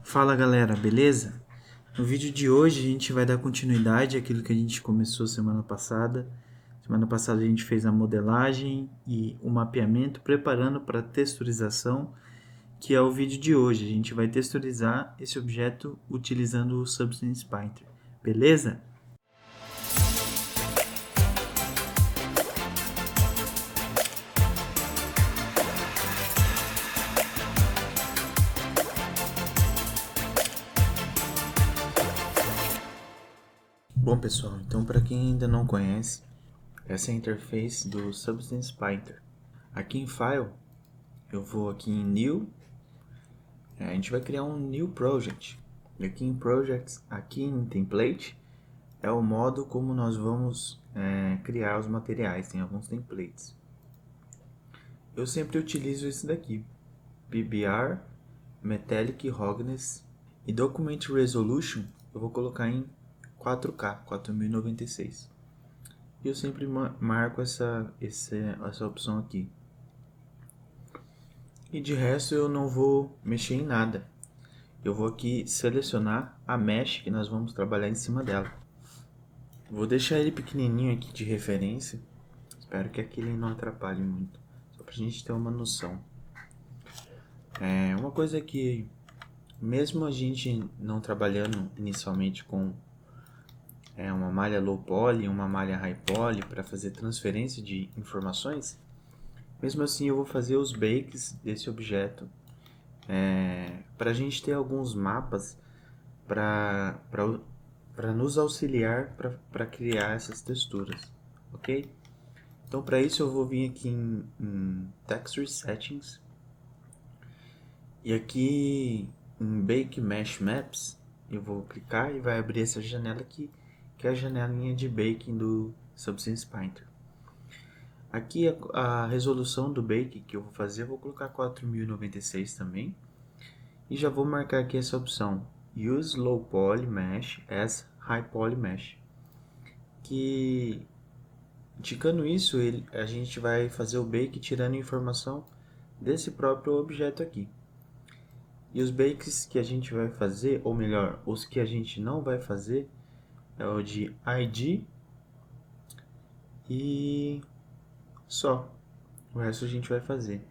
Fala galera, beleza? No vídeo de hoje a gente vai dar continuidade àquilo que a gente começou semana passada. Semana passada a gente fez a modelagem e o mapeamento preparando para a texturização, que é o vídeo de hoje. A gente vai texturizar esse objeto utilizando o Substance Painter, beleza? Bom pessoal, então para quem ainda não conhece, essa é a interface do Substance Painter. Aqui em File, eu vou aqui em New, a gente vai criar um New Project. E aqui em Projects, aqui em Template, é o modo como nós vamos criar os materiais, tem alguns templates. Eu sempre utilizo esse daqui, PBR, Metallic Roughness e Document Resolution, eu vou colocar em 4K, 4096. E eu sempre marco essa opção aqui. E de resto eu não vou mexer em nada. Eu vou aqui selecionar a mesh que nós vamos trabalhar em cima dela. Vou deixar ele pequenininho aqui de referência. Espero que aqui ele não atrapalhe muito. Só pra gente ter uma noção. Uma coisa que, mesmo a gente não trabalhando inicialmente com uma malha low poly e uma malha high poly para fazer transferência de informações, mesmo assim eu vou fazer os bakes desse objeto para a gente ter alguns mapas para nos auxiliar para criar essas texturas, ok? Então para isso eu vou vir aqui em Texture Settings e aqui em Bake Mesh Maps eu vou clicar e vai abrir essa janela aqui, que é a janelinha de baking do Substance Painter. Aqui a resolução do bake que eu vou fazer, eu vou colocar 4096 também. E já vou marcar aqui essa opção, Use Low Poly Mesh as High Poly Mesh. Que, indicando isso, a gente vai fazer o bake tirando informação desse próprio objeto aqui. E os bakes que a gente vai fazer, ou melhor, os que a gente não vai fazer, é o de ID e só. O resto a gente vai fazer.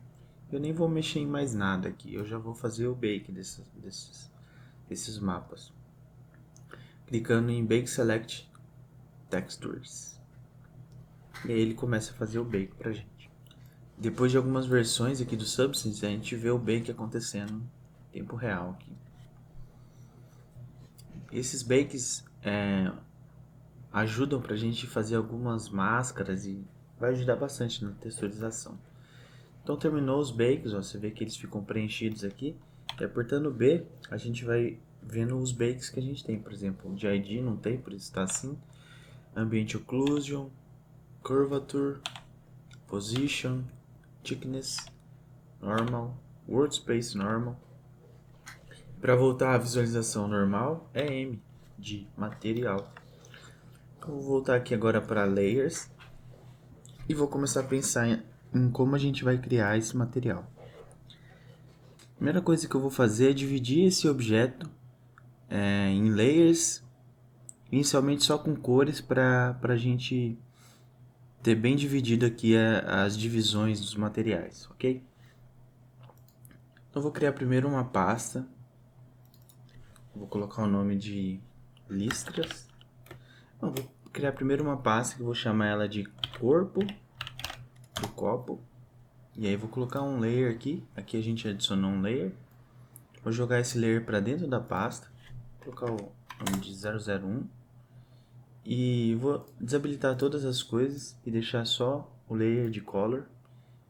Eu nem vou mexer em mais nada aqui, eu já vou fazer o bake desses mapas. Clicando em Bake Select Textures. E aí ele começa a fazer o bake pra gente. Depois de algumas versões aqui do Substance, a gente vê o bake acontecendo em tempo real aqui. Esses bakes ajudam pra gente fazer algumas máscaras e vai ajudar bastante na texturização. Então terminou os bakes, ó, você vê que eles ficam preenchidos aqui. E apertando B, a gente vai vendo os bakes que a gente tem. Por exemplo, de ID não tem, por isso está assim. Ambient Occlusion, Curvature, Position, Thickness, Normal, Workspace Normal. Para voltar à visualização normal, é M, de material. Então, vou voltar aqui agora para Layers. E vou começar a pensar em como a gente vai criar esse material. A primeira coisa que eu vou fazer é dividir esse objeto em layers, inicialmente só com cores para a gente ter bem dividido aqui as divisões dos materiais, ok? Então vou criar primeiro uma pasta, vou colocar o nome de listras. Não, vou criar primeiro uma pasta que eu vou chamar ela de corpo do copo. E aí vou colocar um layer aqui, aqui a gente adicionou um layer. Vou jogar esse layer para dentro da pasta, vou colocar o nome de 001 e vou desabilitar todas as coisas e deixar só o layer de color.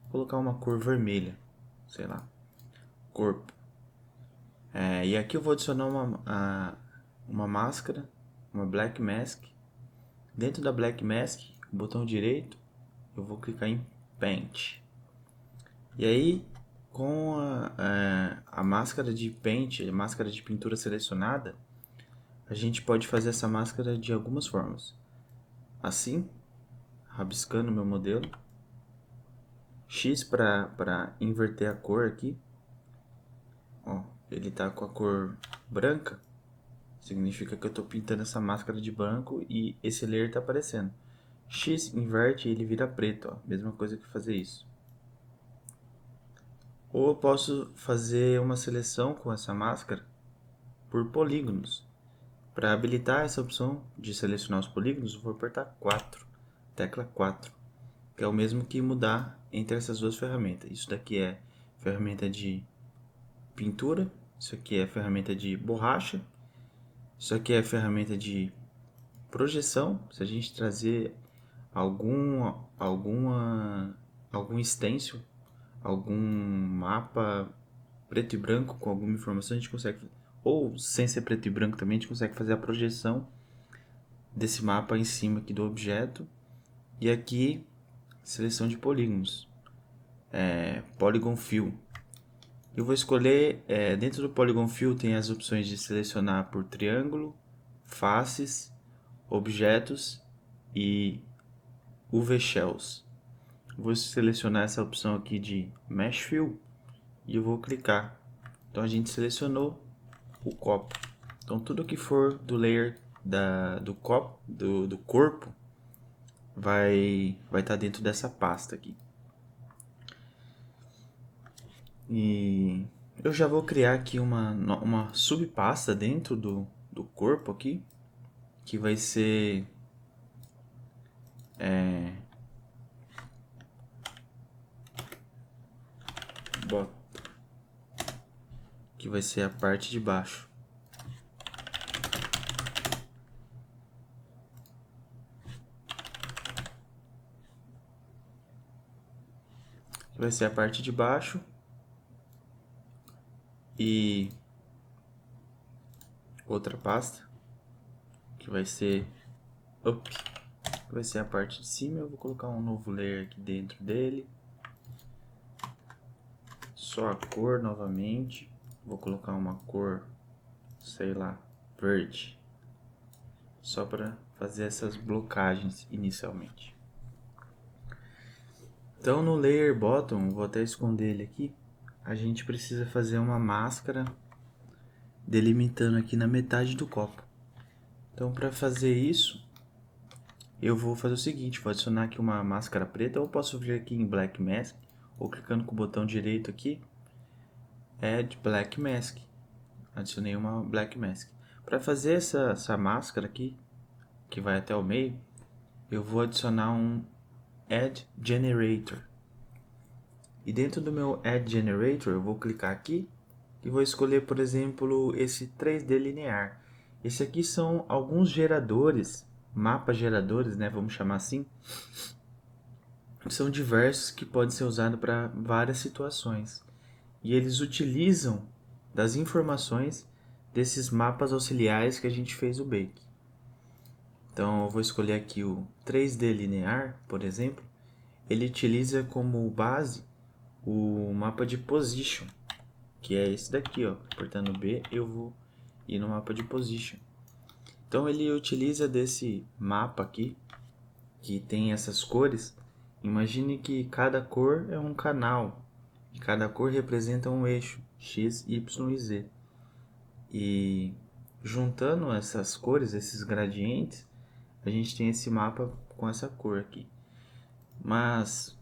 Vou colocar uma cor vermelha, sei lá, corpo. E aqui eu vou adicionar uma máscara, uma Black Mask. Dentro da Black Mask, botão direito, eu vou clicar em Paint. E aí, com a máscara de Paint, a máscara de pintura selecionada, a gente pode fazer essa máscara de algumas formas. Assim, rabiscando meu modelo. X para inverter a cor aqui. Ó, ele tá com a cor branca, significa que eu estou pintando essa máscara de branco e esse layer está aparecendo. X inverte e ele vira preto, ó. Mesma coisa que fazer isso. Ou eu posso fazer uma seleção com essa máscara por polígonos. Para habilitar essa opção de selecionar os polígonos, eu vou apertar 4, tecla 4, que é o mesmo que mudar entre essas duas ferramentas. Isso daqui é ferramenta de pintura, isso aqui é ferramenta de borracha, isso aqui é ferramenta de projeção. Se a gente trazer algum stencil, algum mapa preto e branco com alguma informação, a gente consegue, ou sem ser preto e branco também, a gente consegue fazer a projeção desse mapa em cima aqui do objeto. E aqui, seleção de polígonos, Polygon Fill. Eu vou escolher, dentro do Polygon Fill tem as opções de selecionar por triângulo, faces, objetos e UV Shells. Vou selecionar essa opção aqui de Mesh Fill e eu vou clicar. Então a gente selecionou o copo. Então tudo que for do layer do copo, do corpo, vai estar dentro dessa pasta aqui. E eu já vou criar aqui uma subpasta dentro do corpo aqui, que vai ser que vai ser a parte de baixo. Que vai ser a parte de baixo. E outra pasta que vai ser vai ser a parte de cima. Eu vou colocar um novo layer aqui dentro dele, só a cor novamente. Vou colocar uma cor, sei lá, verde, só para fazer essas blocagens inicialmente. Então no layer bottom, vou até esconder ele aqui, a gente precisa fazer uma máscara delimitando aqui na metade do copo. Então para fazer isso, eu vou fazer o seguinte, vou adicionar aqui uma máscara preta, ou posso vir aqui em Black Mask, ou clicando com o botão direito aqui, Add Black Mask. Adicionei uma Black Mask. Para fazer essa máscara aqui, que vai até o meio, eu vou adicionar um Add Generator. E dentro do meu Add Generator, eu vou clicar aqui e vou escolher, por exemplo, esse 3D linear. Esse aqui são alguns geradores, mapas geradores, né, vamos chamar assim. São diversos que podem ser usados para várias situações. E eles utilizam das informações desses mapas auxiliares que a gente fez o bake. Então eu vou escolher aqui o 3D linear, por exemplo. Ele utiliza como base o mapa de position, que é esse daqui, ó. Apertando B, eu vou ir no mapa de position. Então ele utiliza desse mapa aqui, que tem essas cores. Imagine que cada cor é um canal, e cada cor representa um eixo, X, Y e Z. E juntando essas cores, esses gradientes, a gente tem esse mapa com essa cor aqui. Mas,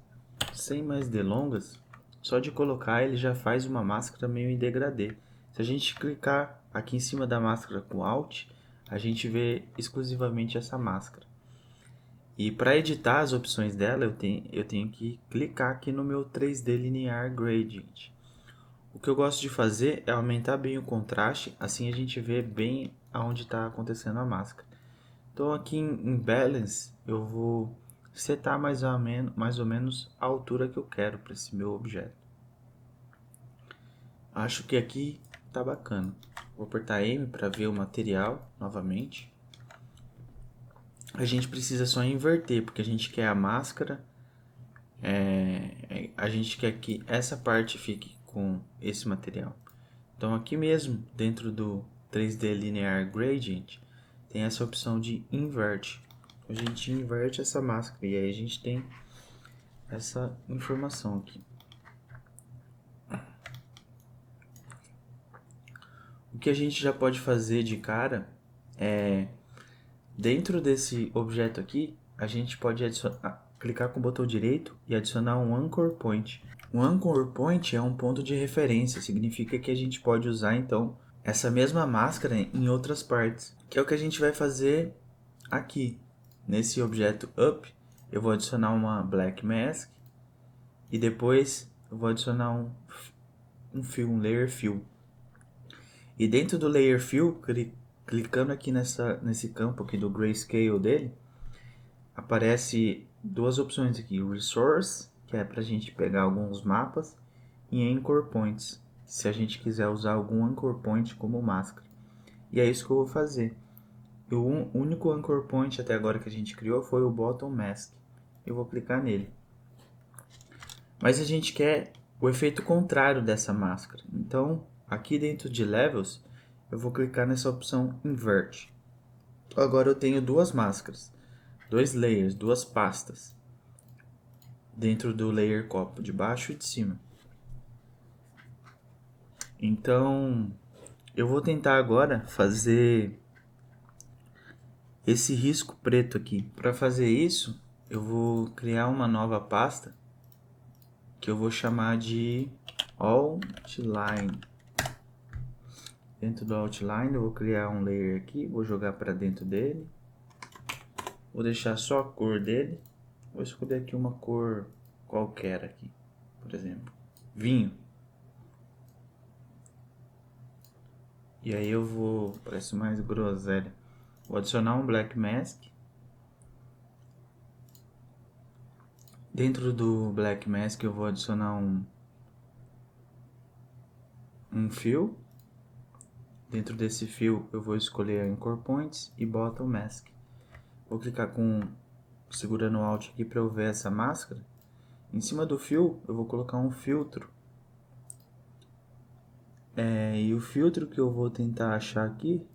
sem mais delongas, só de colocar ele já faz uma máscara meio em degradê. Se a gente clicar aqui em cima da máscara com Alt, a gente vê exclusivamente essa máscara. E para editar as opções dela, eu tenho que clicar aqui no meu 3D Linear Gradient. O que eu gosto de fazer é aumentar bem o contraste, assim a gente vê bem aonde está acontecendo a máscara. Então aqui em Balance eu vou setar mais ou menos a altura que eu quero para esse meu objeto. Acho que aqui tá bacana. Vou apertar M para ver o material novamente. A gente precisa só inverter, porque a gente quer a máscara. A gente quer que essa parte fique com esse material. Então aqui mesmo, dentro do 3D Linear Gradient, tem essa opção de Invert. A gente inverte essa máscara e aí a gente tem essa informação aqui. O que a gente já pode fazer de cara é, dentro desse objeto aqui, a gente pode clicar com o botão direito e adicionar um Anchor Point. Um Anchor Point é um ponto de referência, significa que a gente pode usar então essa mesma máscara em outras partes, que é o que a gente vai fazer aqui. Nesse objeto Up, eu vou adicionar uma Black Mask e depois eu vou adicionar um Layer Fill. E dentro do Layer Fill, clicando aqui nesse campo aqui do Grayscale dele, aparece duas opções aqui, Resource, que é para a gente pegar alguns mapas, e Anchor Points, se a gente quiser usar algum Anchor Point como máscara. E é isso que eu vou fazer. O único Anchor Point até agora que a gente criou foi o Bottom Mask. Eu vou clicar nele. Mas a gente quer o efeito contrário dessa máscara. Então, aqui dentro de Levels, eu vou clicar nessa opção Invert. Agora eu tenho duas máscaras, dois layers, duas pastas, dentro do layer copo, de baixo e de cima. Então, eu vou tentar agora fazer esse risco preto aqui. Para fazer isso, eu vou criar uma nova pasta que eu vou chamar de Outline. Dentro do Outline eu vou criar um layer aqui, vou jogar para dentro dele. Vou deixar só a cor dele. Vou escolher aqui uma cor qualquer aqui, por exemplo, vinho. E aí eu vou, parece mais groselha. Vou adicionar um Black Mask. Dentro do Black Mask eu vou adicionar um Fill. Dentro desse Fill eu vou escolher Anchor Points e Bottom Mask. Vou clicar segurando o Alt aqui para eu ver essa máscara. Em cima do Fill eu vou colocar um filtro. E o filtro que eu vou tentar achar aqui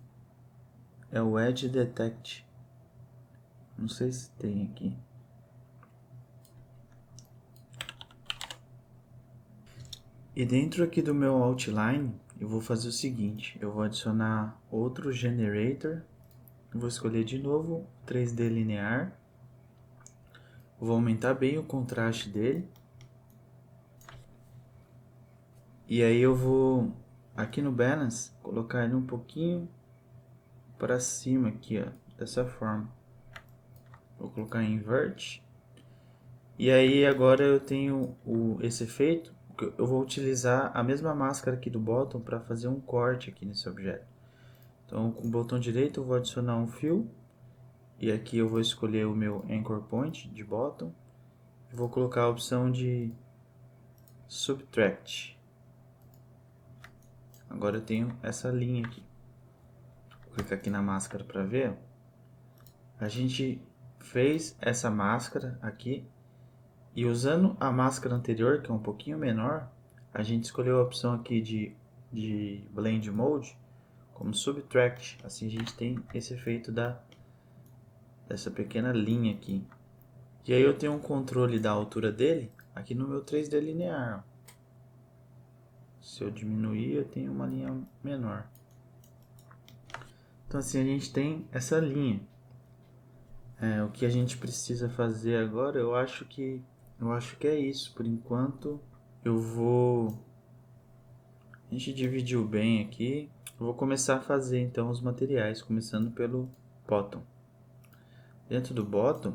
é o Edge Detect. Não sei se tem aqui. E dentro aqui do meu outline, eu vou fazer o seguinte. Eu vou adicionar outro generator. Eu vou escolher de novo 3D linear. Vou aumentar bem o contraste dele. E aí eu vou, aqui no Balance, colocar ele um pouquinho para cima aqui, ó, dessa forma. Vou colocar em Invert. E aí agora eu tenho esse efeito. Eu vou utilizar a mesma máscara aqui do bottom para fazer um corte aqui nesse objeto. Então com o botão direito eu vou adicionar um Fill. E aqui eu vou escolher o meu Anchor Point de bottom. E vou colocar a opção de Subtract. Agora eu tenho essa linha aqui. Vou clicar aqui na máscara para ver. A gente fez essa máscara aqui. E usando a máscara anterior, que é um pouquinho menor, a gente escolheu a opção aqui de Blend Mode como Subtract. Assim a gente tem esse efeito dessa pequena linha aqui. E aí eu tenho um controle da altura dele aqui no meu 3D linear. Se eu diminuir, eu tenho uma linha menor. Então assim a gente tem essa linha. O que a gente precisa fazer agora, eu acho que é isso. Por enquanto, a gente dividiu bem aqui. Eu vou começar a fazer então os materiais, começando pelo bottom. Dentro do bottom,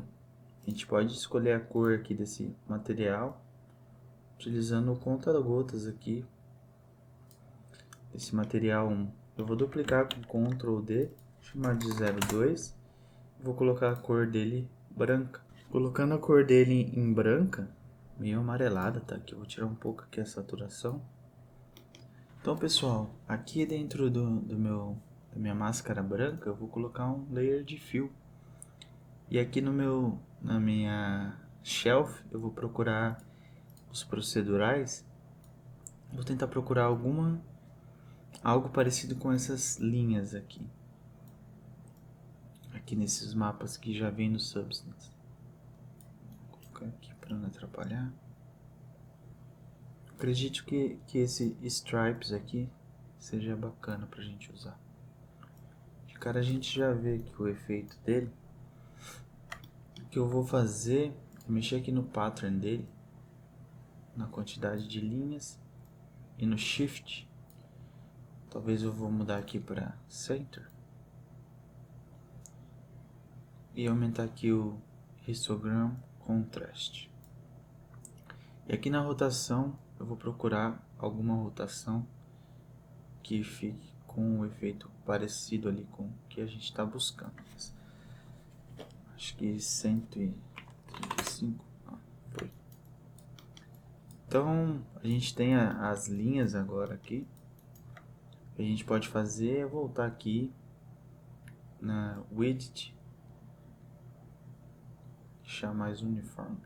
a gente pode escolher a cor aqui desse material, utilizando o conta-gotas aqui. Esse material 1. Eu vou duplicar com Ctrl D, chamar de 02. Vou colocar a cor dele branca. Colocando a cor dele em branca, meio amarelada, tá? Aqui eu vou tirar um pouco aqui a saturação. Então, pessoal, aqui dentro da minha máscara branca, eu vou colocar um layer de fill. E aqui na minha shelf, eu vou procurar os procedurais. Vou tentar procurar algo parecido com essas linhas aqui. Aqui nesses mapas que já vem no Substance. Vou colocar aqui para não atrapalhar. Acredito que esse Stripes aqui seja bacana pra gente usar. De cara a gente já vê aqui o efeito dele. O que eu vou fazer é mexer aqui no pattern dele, na quantidade de linhas e no shift. Talvez eu vou mudar aqui para center e aumentar aqui o histogram contrast. E aqui na rotação eu vou procurar alguma rotação que fique com um efeito parecido ali com o que a gente está buscando. Acho que 135. Foi. Então a gente tem as linhas agora aqui. O que a gente pode fazer é voltar aqui na widget, deixar mais uniforme.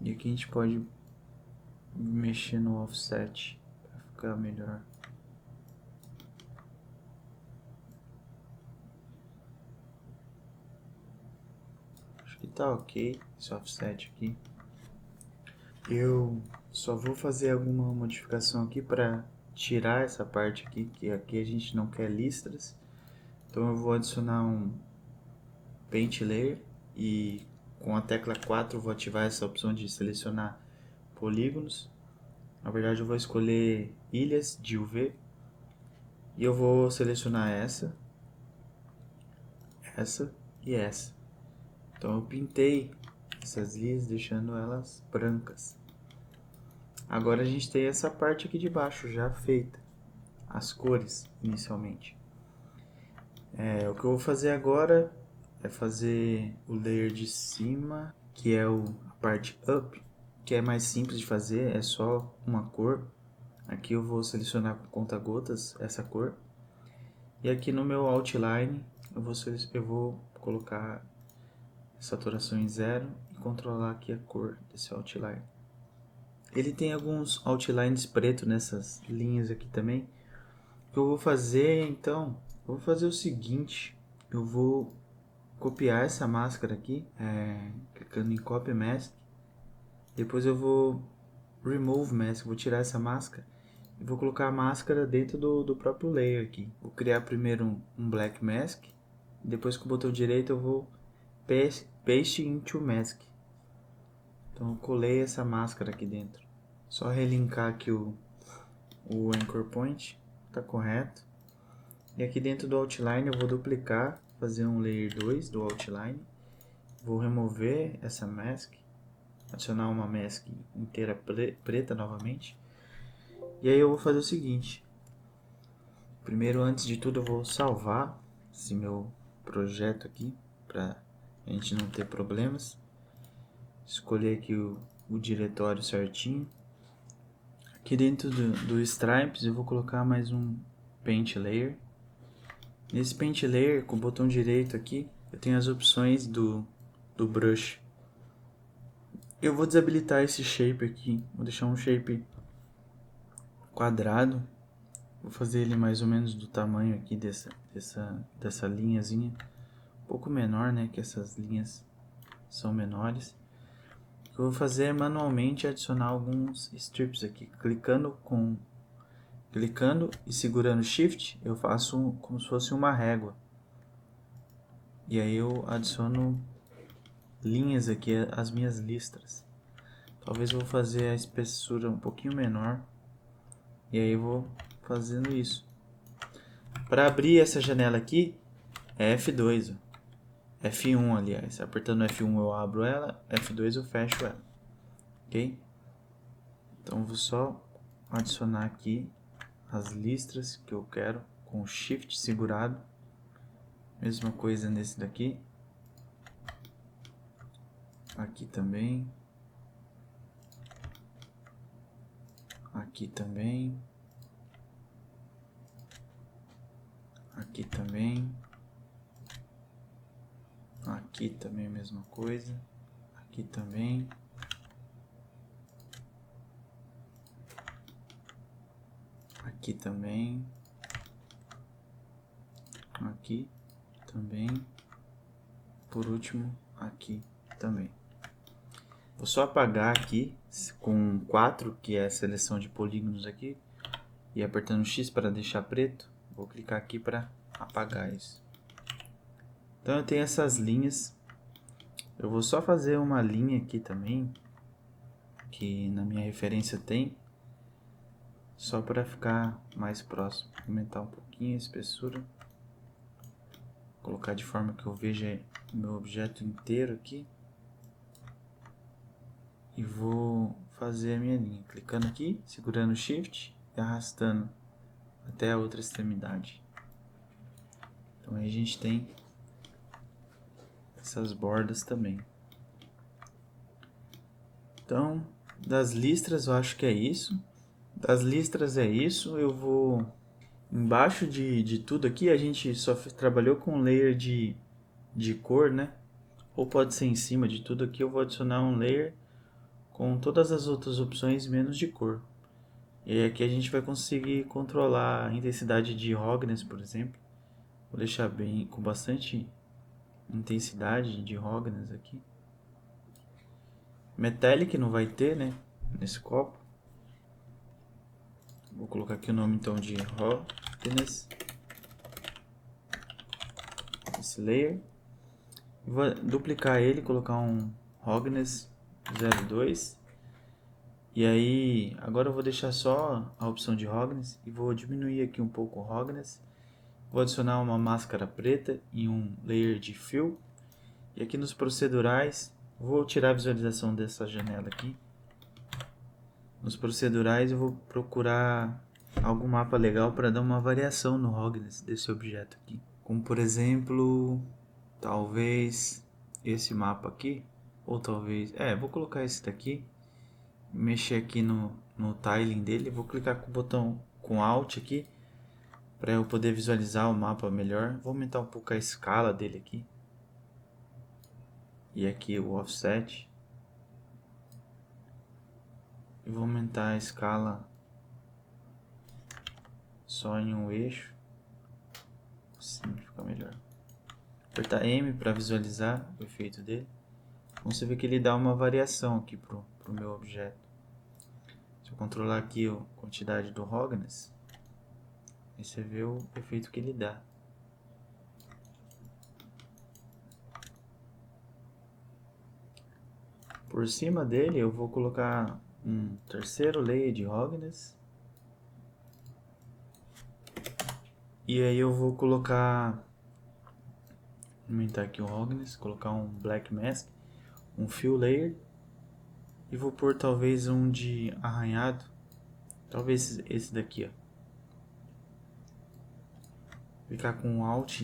E aqui a gente pode mexer no offset para ficar melhor. Acho que tá ok esse offset aqui. Eu só vou fazer alguma modificação aqui para tirar essa parte aqui, que aqui a gente não quer listras. Então eu vou adicionar um Paint Layer e com a tecla 4 eu vou ativar essa opção de selecionar polígonos. Na verdade eu vou escolher ilhas de UV e eu vou selecionar essa e essa. Então eu pintei essas linhas deixando elas brancas. Agora a gente tem essa parte aqui de baixo já feita, as cores inicialmente. O que eu vou fazer agora é fazer o layer de cima, que é a parte up, que é mais simples de fazer, é só uma cor. Aqui eu vou selecionar com conta-gotas essa cor. E aqui no meu outline eu vou colocar saturação em 0 e controlar aqui a cor desse outline. Ele tem alguns outlines preto nessas linhas aqui também. O que eu vou fazer então, eu vou fazer o seguinte, eu vou copiar essa máscara aqui, clicando em Copy Mask. Depois eu vou Remove Mask, vou tirar essa máscara e vou colocar a máscara dentro do próprio layer aqui. Vou criar primeiro um Black Mask, depois com o botão direito eu vou Paste into Mask. Então eu colei essa máscara aqui dentro. Só relinkar aqui o Anchor Point, tá correto. E aqui dentro do Outline eu vou duplicar, fazer um Layer 2 do Outline. Vou remover essa Mask, adicionar uma Mask inteira preta novamente. E aí eu vou fazer o seguinte. Primeiro, antes de tudo, eu vou salvar esse meu projeto aqui, para a gente não ter problemas. Escolher aqui o diretório certinho. Aqui dentro do Stripes eu vou colocar mais um Paint Layer. Nesse Paint Layer, com o botão direito aqui, eu tenho as opções do Brush. Eu vou desabilitar esse Shape aqui, vou deixar um Shape quadrado. Vou fazer ele mais ou menos do tamanho aqui dessa linhazinha. Um pouco menor, né, que essas linhas são menores. O que eu vou fazer é manualmente adicionar alguns strips aqui, clicando e segurando Shift, eu faço como se fosse uma régua. E aí eu adiciono linhas aqui, as minhas listras. Talvez eu vou fazer a espessura um pouquinho menor. E aí eu vou fazendo isso. Para abrir essa janela aqui, é F2. F1, aliás. Apertando F1 eu abro ela, F2 eu fecho ela. Ok? Então vou só adicionar aqui as listras que eu quero com o Shift segurado. Mesma coisa nesse daqui. Aqui também. Aqui também. Aqui também. Aqui também a mesma coisa. Aqui também. Aqui também. Aqui também. por último aqui também. Vou só apagar aqui com 4, que é a seleção de polígonos aqui, e apertando X para deixar preto. Vou clicar aqui para apagar isso. Então eu tenho essas linhas. Eu vou só fazer uma linha aqui também, que na minha referência tem, só para ficar mais próximo. Vou aumentar um pouquinho a espessura, colocar de forma que eu veja o meu objeto inteiro aqui. E vou fazer a minha linha, clicando aqui, segurando o Shift e arrastando até a outra extremidade. Então aí a gente tem essas bordas também. Então, das listras eu acho que é isso. Das listras é isso. Eu vou... Embaixo de tudo aqui a gente só trabalhou com layer de cor, né? Ou pode ser em cima de tudo aqui, eu vou adicionar um layer com todas as outras opções menos de cor. E aqui a gente vai conseguir controlar a intensidade de roughness, por exemplo. Vou deixar bem com bastante intensidade de roughness aqui. Metallic não vai ter, né, nesse copo. Vou colocar aqui o nome então de roughness. Esse layer. Vou duplicar ele, colocar um roughness 02. E aí, agora eu vou deixar só a opção de roughness e vou diminuir aqui um pouco o roughness. Vou adicionar uma máscara preta e um layer de fill. E aqui nos procedurais, vou tirar a visualização dessa janela aqui. Nos procedurais eu vou procurar algum mapa legal para dar uma variação no roughness desse objeto aqui. Como por exemplo, talvez esse mapa aqui, ou talvez, vou colocar esse daqui. Mexer aqui no tiling dele, vou clicar com o botão com Alt aqui para eu poder visualizar o mapa melhor. Vou aumentar um pouco a escala dele aqui e aqui o offset, e vou aumentar a escala só em um eixo, assim fica melhor. Apertar M para visualizar o efeito dele. Você vê que ele dá uma variação aqui pro meu objeto. Se eu controlar aqui a quantidade do roughness, aí você vê o efeito que ele dá. Por cima dele eu vou colocar um terceiro layer de roughness. E aí eu vou aumentar aqui o roughness, colocar um black mask, um fill layer. E vou pôr talvez um de arranhado, talvez esse daqui, ó. Clicar com Alt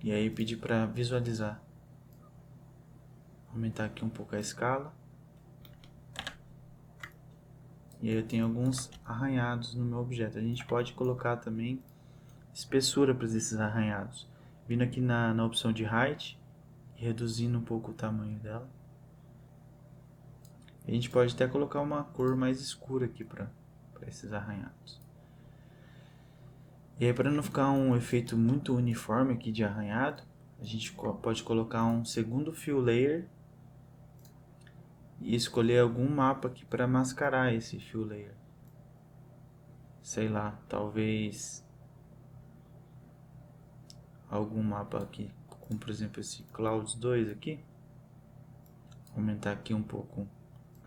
e aí pedir para visualizar. Aumentar aqui um pouco a escala. E aí eu tenho alguns arranhados no meu objeto. A gente pode colocar também espessura para esses arranhados. Vindo aqui na opção de Height e reduzindo um pouco o tamanho dela. A gente pode até colocar uma cor mais escura aqui para esses arranhados. E aí, para não ficar um efeito muito uniforme aqui de arranhado, a gente pode colocar um segundo fill layer e escolher algum mapa aqui para mascarar esse fill layer. Sei lá, talvez algum mapa aqui, como por exemplo esse Clouds 2 aqui. Aumentar aqui um pouco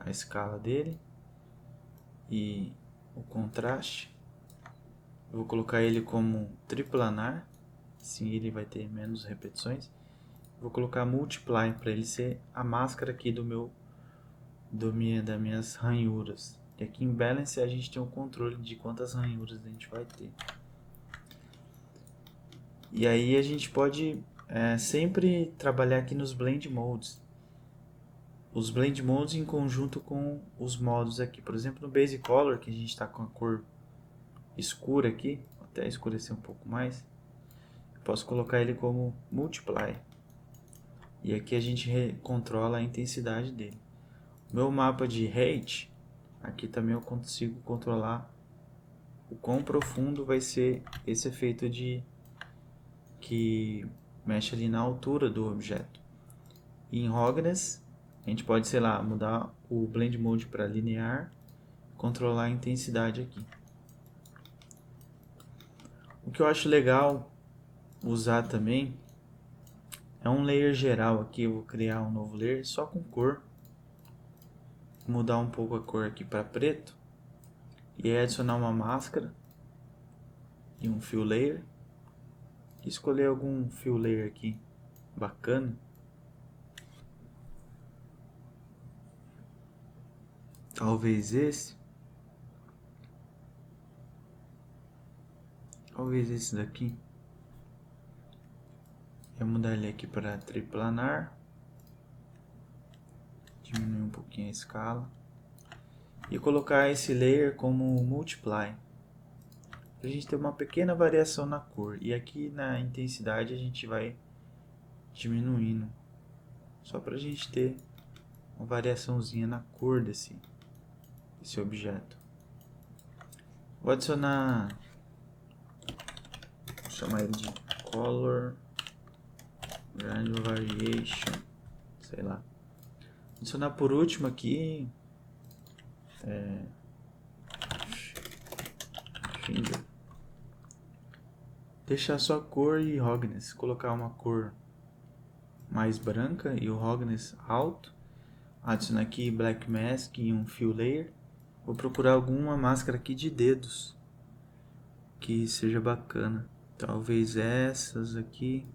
a escala dele e o contraste. Eu vou colocar ele como triplanar, assim ele vai ter menos repetições. Vou colocar multiply para ele ser a máscara aqui das minhas ranhuras. E aqui em balance a gente tem o controle de quantas ranhuras a gente vai ter. E aí a gente pode sempre trabalhar aqui nos blend modes. Os blend modes em conjunto com os modos aqui. Por exemplo, no base color, que a gente está com a cor escura aqui, vou até escurecer um pouco mais, eu posso colocar ele como multiply. E aqui a gente controla a intensidade dele. Meu mapa de height, aqui também eu consigo controlar o quão profundo vai ser esse efeito que mexe ali na altura do objeto. E em Roughness, a gente pode, sei lá, mudar o Blend Mode para linear, controlar a intensidade aqui. O que eu acho legal usar também é um layer geral aqui. Eu vou criar um novo layer só com cor. Mudar um pouco a cor aqui para preto. E aí adicionar uma máscara e um fill layer. E escolher algum fill layer aqui bacana. Talvez esse. Talvez esse daqui. Eu vou mudar ele aqui para triplanar. Diminuir um pouquinho a escala. E colocar esse layer como multiply. Pra gente ter uma pequena variação na cor. E aqui na intensidade a gente vai diminuindo. Só pra gente ter uma variaçãozinha na cor desse objeto. Vou adicionar, vou chamar ele de color granular variation, sei lá. Adicionar por último aqui finger. Deixar só cor e roughness, colocar uma cor mais branca e o roughness alto. Adicionar aqui black mask e um fill layer. Vou procurar alguma máscara aqui de dedos que seja bacana. Talvez essas aqui.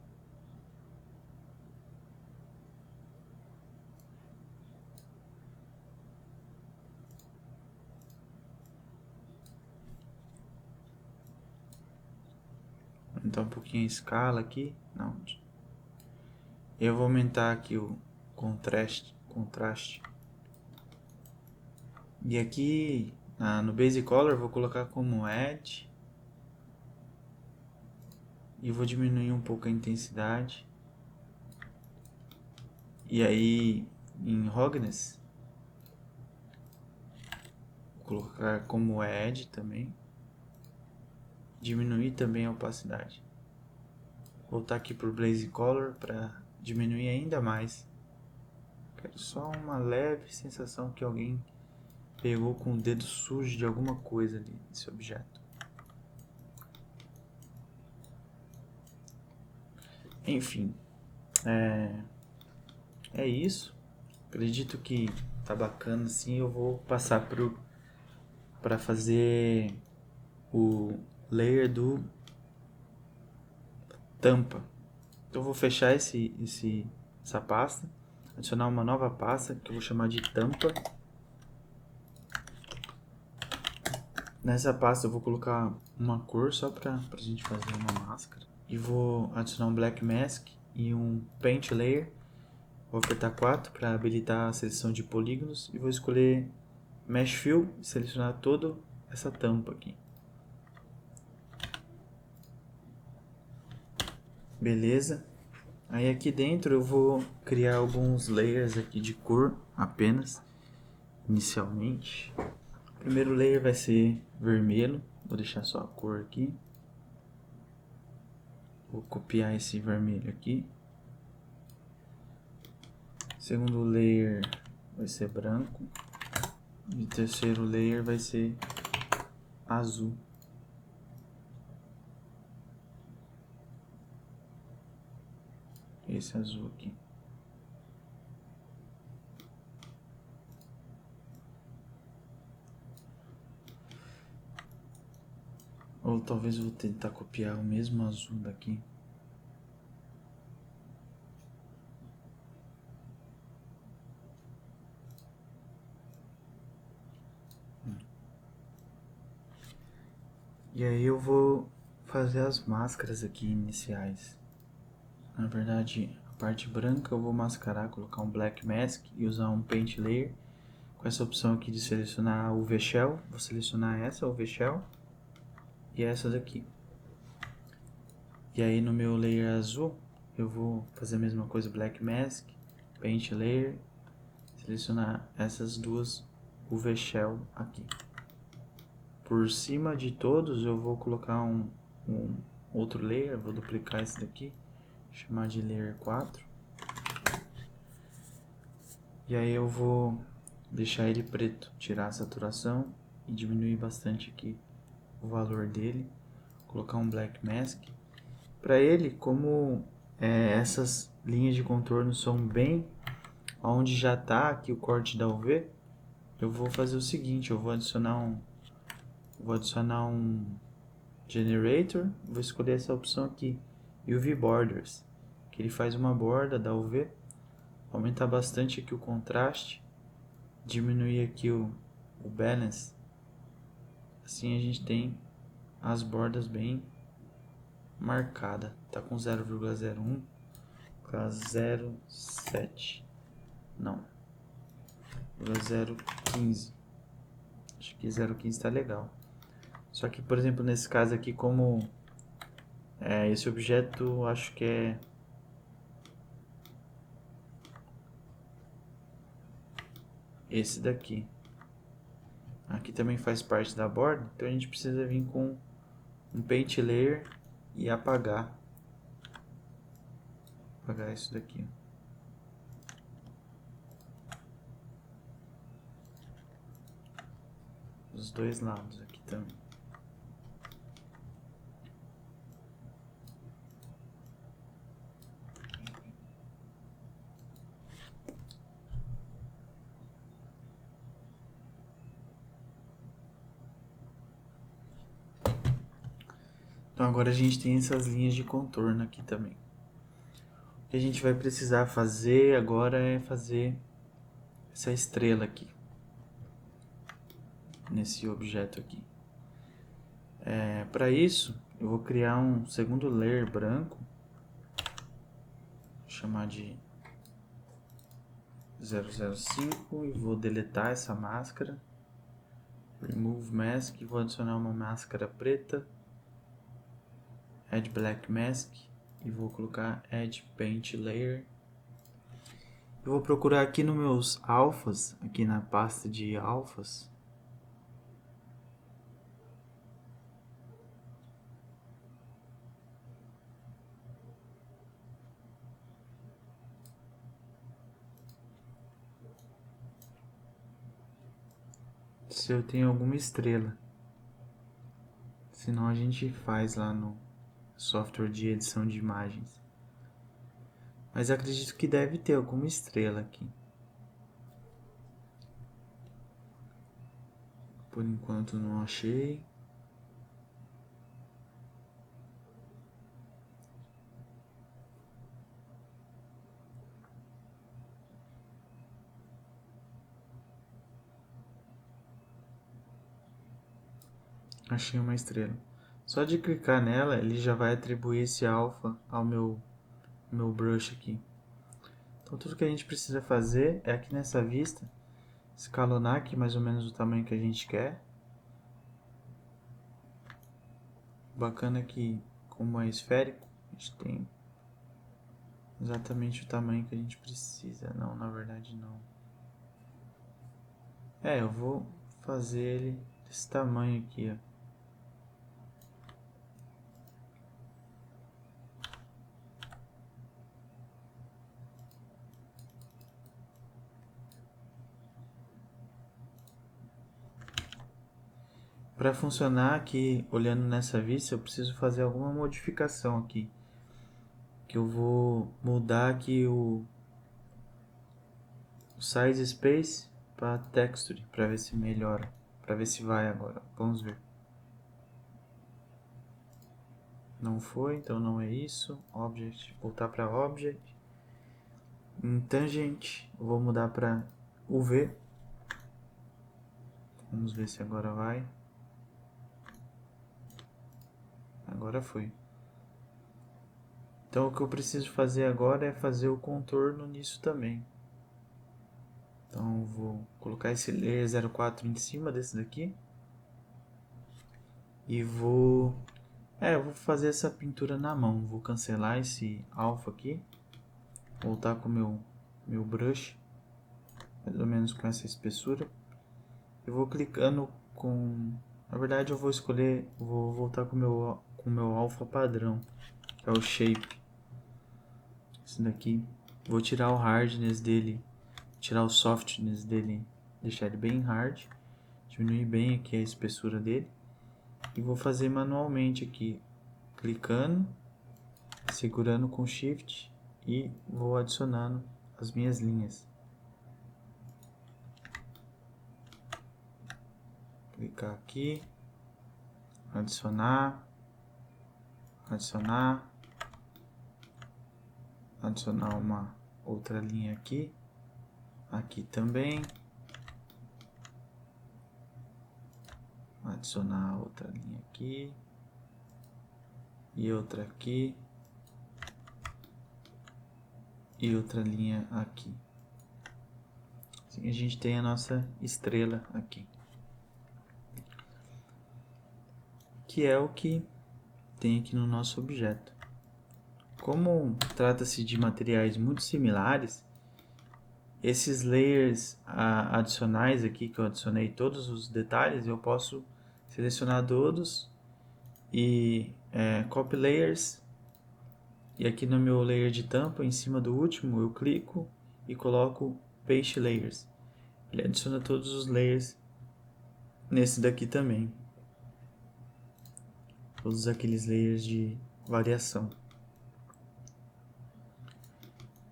Vou aumentar um pouquinho a escala aqui. Não. Eu vou aumentar aqui o contraste. E aqui no Base Color vou colocar como Add. E vou diminuir um pouco a intensidade. E aí em Roughness vou colocar como Add também. Diminuir também a opacidade. Voltar aqui para o Blaze Color para diminuir ainda mais. Quero só uma leve sensação que alguém pegou com o dedo sujo de alguma coisa ali nesse objeto. Enfim, é isso. Acredito que tá bacana assim. Eu vou passar para fazer o layer do tampa. Então eu vou fechar essa pasta, adicionar uma nova pasta que eu vou chamar de tampa. Nessa pasta eu vou colocar uma cor só pra gente fazer uma máscara. E vou adicionar um black mask e um paint layer. Vou apertar 4 para habilitar a seleção de polígonos e vou escolher Mesh Fill e selecionar toda essa tampa aqui. Beleza. Aí aqui dentro eu vou criar alguns layers aqui de cor apenas, inicialmente. O primeiro layer vai ser vermelho, vou deixar só a cor aqui. Vou copiar esse vermelho aqui. Segundo layer vai ser branco. E o terceiro layer vai ser azul. Esse azul aqui. Ou talvez eu vou tentar copiar o mesmo azul daqui. E aí eu vou fazer as máscaras aqui iniciais. Na verdade, a parte branca eu vou mascarar, colocar um black mask e usar um paint layer. Com essa opção aqui de selecionar o UV Shell, vou selecionar essa UV Shell e essa daqui. E aí no meu layer azul, eu vou fazer a mesma coisa, black mask, paint layer, selecionar essas duas UV Shell aqui. Por cima de todos eu vou colocar um outro layer, vou duplicar esse daqui, chamar de layer 4. E aí eu vou deixar ele preto, tirar a saturação e diminuir bastante aqui o valor dele, colocar um black mask. Para ele, como essas linhas de contorno são bem onde já está aqui o corte da UV, eu vou fazer o seguinte, eu vou adicionar um generator, vou escolher essa opção aqui, UV Borders, que ele faz uma borda da UV, aumentar bastante aqui o contraste, diminuir aqui o balance, assim a gente tem as bordas bem marcadas, tá com 0,01, com 0,7, não, 0,15, acho que 0,15 tá legal. Só que, por exemplo, nesse caso aqui, como esse objeto, acho que é esse daqui. Aqui também faz parte da borda, então a gente precisa vir com um paint layer e apagar isso daqui. Os dois lados aqui também. Então agora a gente tem essas linhas de contorno aqui também. O que a gente vai precisar fazer agora é fazer essa estrela aqui, nesse objeto aqui. Para isso, eu vou criar um segundo layer branco, vou chamar de 005 e vou deletar essa máscara. Remove Mask, vou adicionar uma máscara preta, Add Black Mask e vou colocar Add Paint Layer. Eu vou procurar aqui nos meus alphas, aqui na pasta de alphas. Se eu tenho alguma estrela. Senão a gente faz lá no software de edição de imagens. Mas acredito que deve ter alguma estrela aqui. Por enquanto não achei. Achei uma estrela. Só de clicar nela, ele já vai atribuir esse alpha ao meu brush aqui. Então tudo que a gente precisa fazer é aqui nessa vista, escalonar aqui mais ou menos o tamanho que a gente quer. Bacana que, como é esférico, a gente tem exatamente o tamanho que a gente precisa. Não, na verdade não. Eu vou fazer ele desse tamanho aqui, ó. Para funcionar aqui, olhando nessa vista, eu preciso fazer alguma modificação aqui. Que eu vou mudar aqui o size space para texture, para ver se melhora, para ver se vai agora. Vamos ver. Não foi, então não é isso. Object, voltar para Object. Em Tangent, eu vou mudar para UV. Vamos ver se agora vai. Agora foi. Então o que eu preciso fazer agora é fazer o contorno nisso também. Então eu vou colocar esse layer 04 em cima desse daqui. E vou fazer essa pintura na mão. Vou cancelar esse alpha aqui. Voltar com o meu brush. Mais ou menos com essa espessura. Eu vou clicando com... Na verdade eu vou escolher... Vou voltar com o meu alpha padrão. Que é o shape. Esse daqui. Vou tirar o hardness dele tirar o softness dele, deixar ele bem hard, diminuir bem aqui a espessura dele. E vou fazer manualmente aqui, clicando, segurando com Shift e vou adicionando as minhas linhas. Clicar aqui, adicionar, adicionar uma outra linha aqui, aqui também, adicionar outra linha aqui e outra aqui e outra linha aqui. Assim a gente tem a nossa estrela aqui, que é o que tem aqui no nosso objeto. Como trata-se de materiais muito similares, esses layers adicionais aqui que eu adicionei todos os detalhes, eu posso selecionar todos e copy layers, e aqui no meu layer de tampa, em cima do último, eu clico e coloco paste layers. Ele adiciona todos os layers nesse daqui também, todos aqueles layers de variação.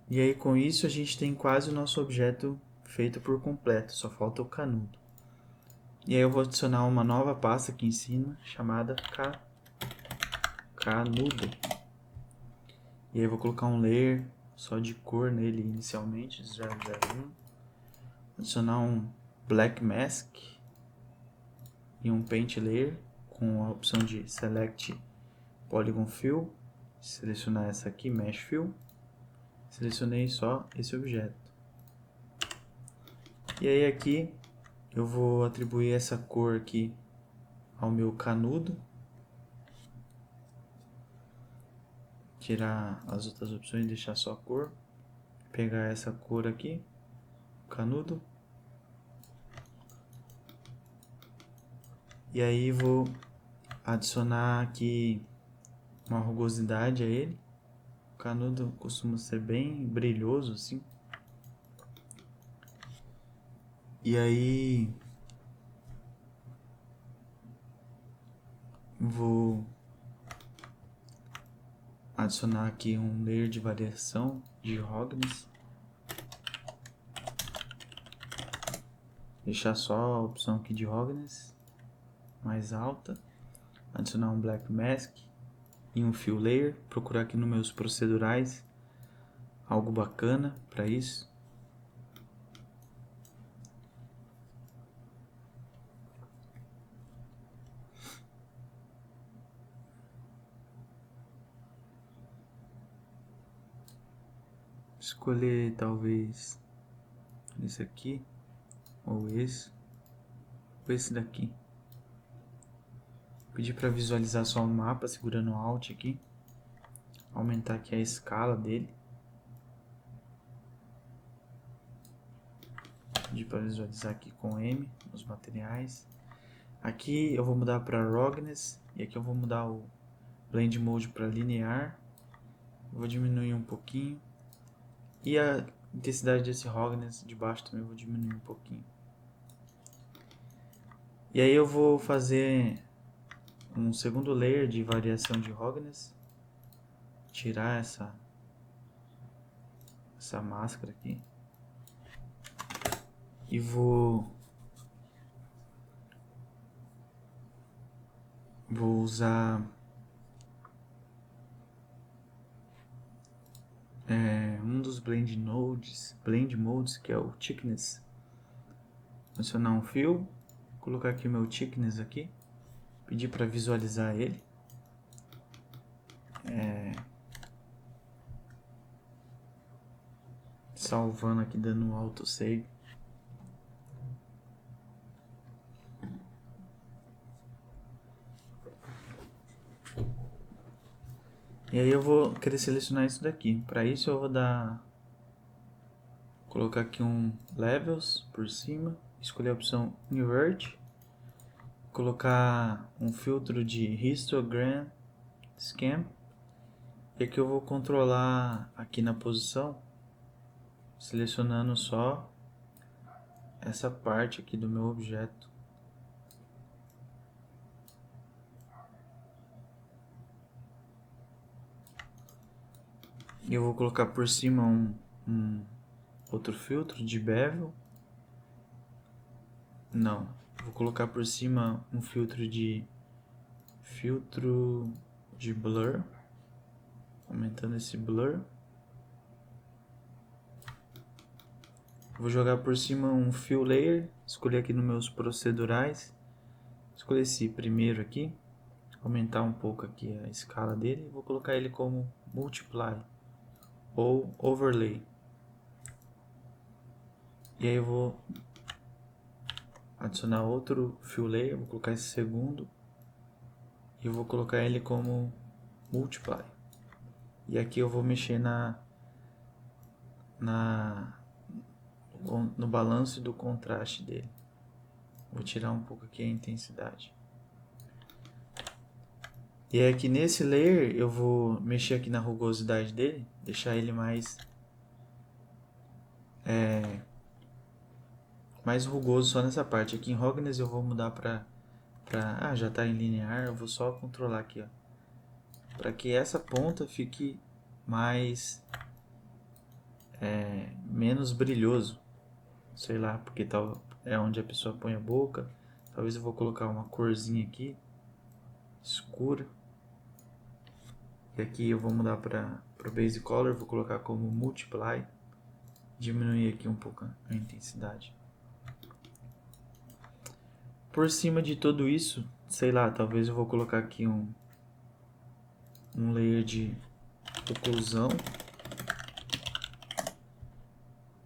E aí com isso a gente tem quase o nosso objeto feito por completo, só falta o canudo. E aí eu vou adicionar uma nova pasta aqui em cima, chamada canudo. E aí eu vou colocar um layer só de cor nele inicialmente, 001. Adicionar um black mask e um paint layer com a opção de select polygon fill. Selecionar essa aqui, mesh fill. Selecionei só esse objeto. E aí aqui eu vou atribuir essa cor aqui ao meu canudo. Tirar as outras opções e deixar só a cor. Pegar essa cor aqui, canudo. E aí vou adicionar aqui uma rugosidade a ele. O canudo costuma ser bem brilhoso assim. E aí vou adicionar aqui um layer de variação de roughness. Deixar só a opção aqui de roughness mais alta. Adicionar um black mask e um fill layer. Procurar aqui nos meus procedurais algo bacana para isso. Escolher talvez esse aqui ou esse daqui. Pedir para visualizar só o mapa segurando o Alt aqui. Aumentar aqui a escala dele. Pedir para visualizar aqui com M os materiais. Aqui eu vou mudar para roughness e aqui eu vou mudar o blend mode para linear. Vou diminuir um pouquinho. E a intensidade desse roughness de baixo também eu vou diminuir um pouquinho. E aí eu vou fazer um segundo layer de variação de roughness. Tirar essa máscara aqui. E vou usar um dos blend modes, que é o thickness. Adicionar um fill, colocar aqui meu thickness aqui, pedir para visualizar ele. Salvando aqui, dando um autosave. E aí eu vou querer selecionar isso daqui. Para isso eu vou colocar aqui um levels por cima, escolher a opção invert, colocar um filtro de histogram scan. E aqui eu vou controlar aqui na posição, selecionando só essa parte aqui do meu objeto. E eu vou colocar por cima um outro filtro de bevel. Não, vou colocar por cima um filtro de blur, aumentando esse blur. Vou jogar por cima um fill layer, escolher aqui nos meus procedurais, escolher esse primeiro aqui, aumentar um pouco aqui a escala dele, vou colocar ele como multiply ou overlay. E aí eu vou adicionar outro fill layer, vou colocar esse segundo e eu vou colocar ele como multiply. E aqui eu vou mexer no balanço do contraste dele. Vou tirar um pouco aqui a intensidade. E é aqui nesse layer eu vou mexer aqui na rugosidade dele, deixar ele mais rugoso só nessa parte. Aqui em Roughness eu vou mudar já tá em linear, eu vou só controlar aqui, ó, para que essa ponta fique mais menos brilhoso, sei lá, porque tal é onde a pessoa põe a boca. Talvez eu vou colocar uma corzinha aqui escura. E aqui eu vou mudar para o Base Color, vou colocar como Multiply, diminuir aqui um pouco a intensidade. Por cima de tudo isso, sei lá, talvez eu vou colocar aqui um layer de oclusão.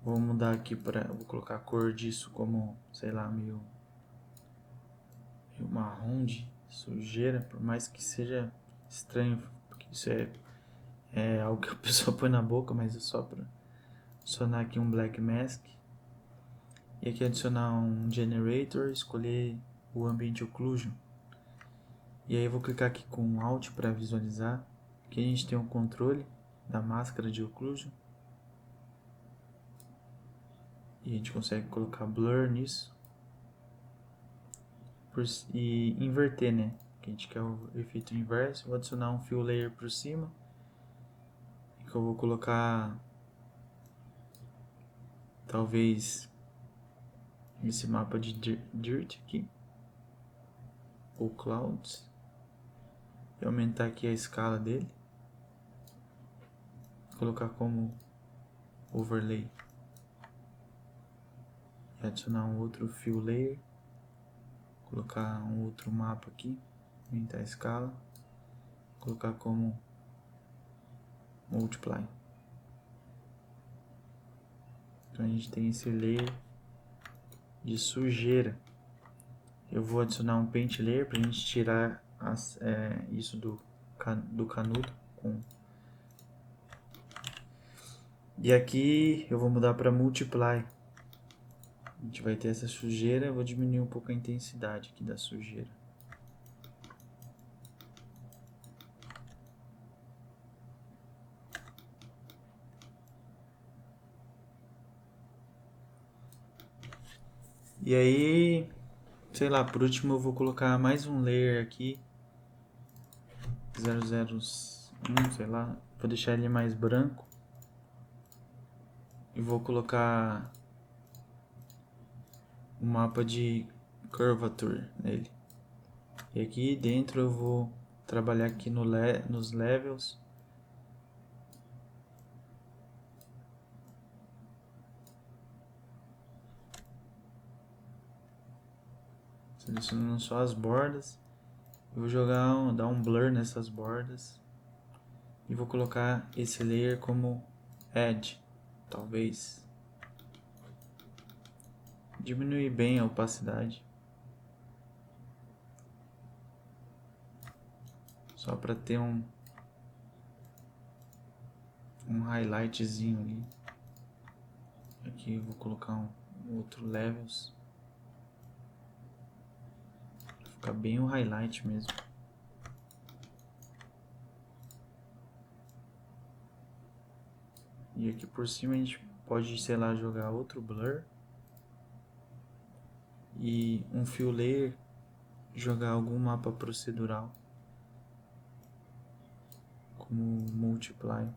Vou mudar aqui vou colocar a cor disso como, sei lá, meio marrom de sujeira, por mais que seja estranho, porque isso é algo que a pessoa põe na boca, mas é só para adicionar aqui um Black Mask. E aqui adicionar um Generator, escolher o Ambient Occlusion. E aí eu vou clicar aqui com Alt para visualizar. Aqui a gente tem um controle da máscara de Occlusion. E a gente consegue colocar Blur nisso. E inverter, né? Que a gente quer o efeito inverso. Vou adicionar um Fill Layer por cima. Que eu vou colocar talvez esse mapa de Dirt aqui. Ou Clouds. E aumentar aqui a escala dele. Colocar como Overlay. E adicionar um outro Fill Layer. Colocar um outro mapa aqui. Aumentar a escala. Colocar como Multiply. Então a gente tem esse layer de sujeira. Eu vou adicionar um Paint Layer para a gente tirar isso do canudo. E aqui eu vou mudar para Multiply. A gente vai ter essa sujeira. Eu vou diminuir um pouco a intensidade aqui da sujeira. E aí, sei lá, por último eu vou colocar mais um layer aqui. 001, sei lá. Vou deixar ele mais branco. E vou colocar um mapa de curvature nele. E aqui dentro eu vou trabalhar aqui nos levels. Selecionando só as bordas. Eu vou dar um blur nessas bordas. E vou colocar esse layer como edge, talvez. Diminuir bem a opacidade. Só para ter um highlightzinho ali. Aqui eu vou colocar um outro levels. Ficar bem o highlight mesmo. E aqui por cima a gente pode, sei lá, jogar outro blur. e um fill layer, jogar algum mapa procedural como multiply.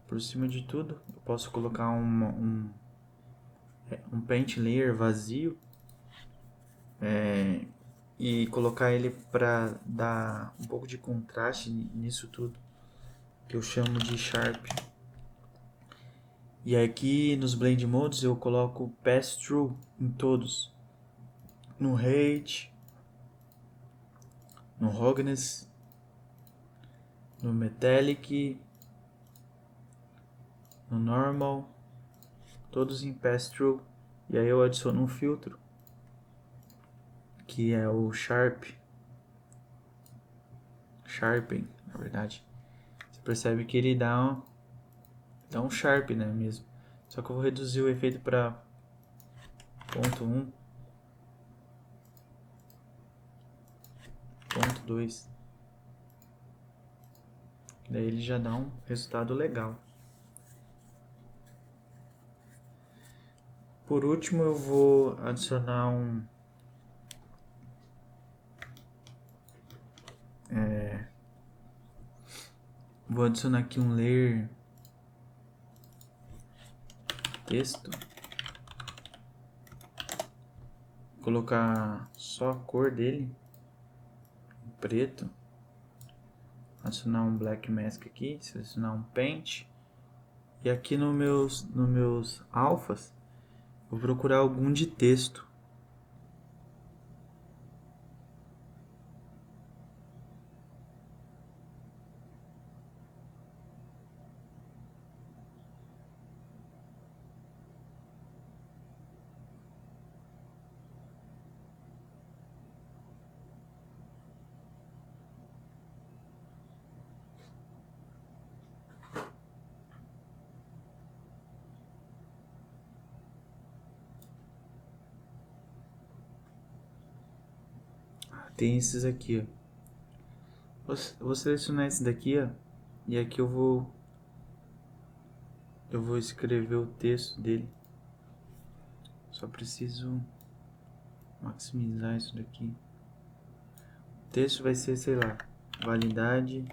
Por cima de tudo, eu posso colocar um paint layer vazio e colocar ele para dar um pouco de contraste nisso tudo, que eu chamo de Sharp. E aqui nos Blend Modes eu coloco Pass Through em todos. No Height, no Roughness, no Metallic, no Normal, todos em Pass Through. E aí eu adiciono um filtro, que é o Sharpen, na verdade. Você percebe que ele dá um Sharp, né, mesmo. Só que eu vou reduzir o efeito para 0.1, 0.2. Daí ele já dá um resultado legal. Por último, eu vou adicionar vou adicionar aqui um layer texto. Colocar só a cor dele, preto. Adicionar um black mask aqui, selecionar um paint. E aqui nos meus alphas, vou procurar algum de texto. Tem esses aqui, ó. Vou selecionar esse daqui, ó. E aqui eu vou escrever o texto dele. Só preciso maximizar isso daqui. O texto vai ser, sei lá, validade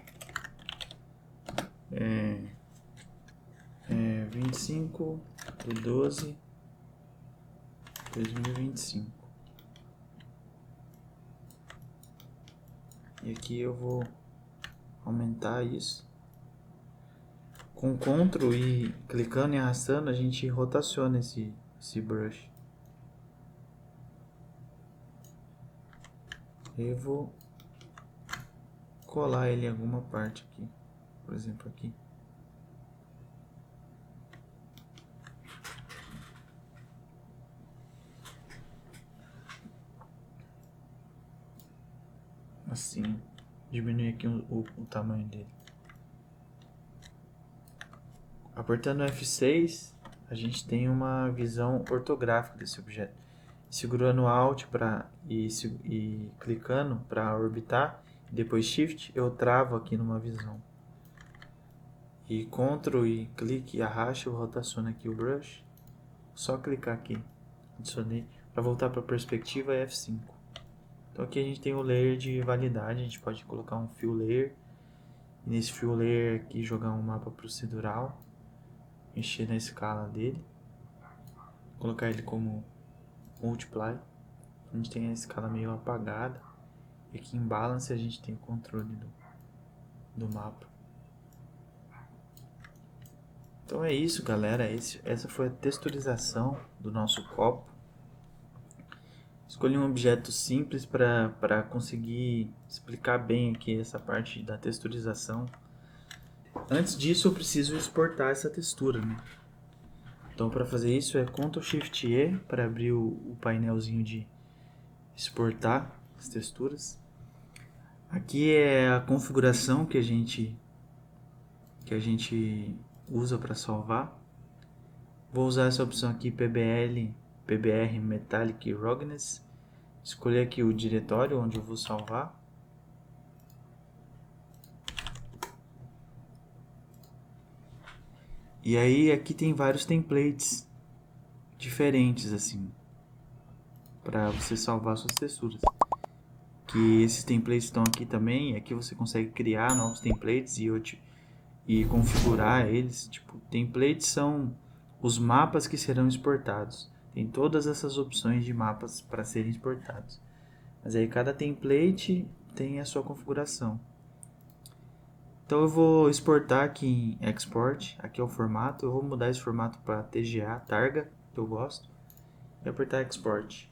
25/12/2025. E aqui eu vou aumentar isso. Com Ctrl e clicando e arrastando, a gente rotaciona esse brush. Eu vou colar ele em alguma parte aqui, por exemplo aqui. Assim, diminuir aqui o tamanho dele. Apertando F6, a gente tem uma visão ortográfica desse objeto. Segurando Alt e clicando para orbitar, depois Shift, eu travo aqui numa visão. E Ctrl e clique e arrasto, eu rotaciono aqui o brush. Só clicar aqui, adicionei. Para voltar para a perspectiva é F5. Então aqui a gente tem o layer de validade, a gente pode colocar um fill layer. E nesse fill layer aqui jogar um mapa procedural. Mexer na escala dele. Colocar ele como multiply. A gente tem a escala meio apagada. E aqui em balance a gente tem o controle do mapa. Então é isso, galera. Essa foi a texturização do nosso copo. Escolhi um objeto simples para conseguir explicar bem aqui essa parte da texturização. Antes disso eu preciso exportar essa textura, né? Então para fazer isso é Ctrl Shift E para abrir o painelzinho de exportar as texturas. Aqui é a configuração que a gente usa para salvar. Vou usar essa opção aqui PBR Metallic Roughness. Escolher aqui o diretório onde eu vou salvar. E aí aqui tem vários templates diferentes assim, para você salvar suas texturas. Que esses templates estão aqui também. Aqui você consegue criar novos templates e configurar eles. Tipo, templates são os mapas que serão exportados. Tem todas essas opções de mapas para serem exportados. Mas aí cada template tem a sua configuração. Então eu vou exportar aqui em Export. Aqui é o formato. Eu vou mudar esse formato para TGA, Targa, que eu gosto. E apertar Export.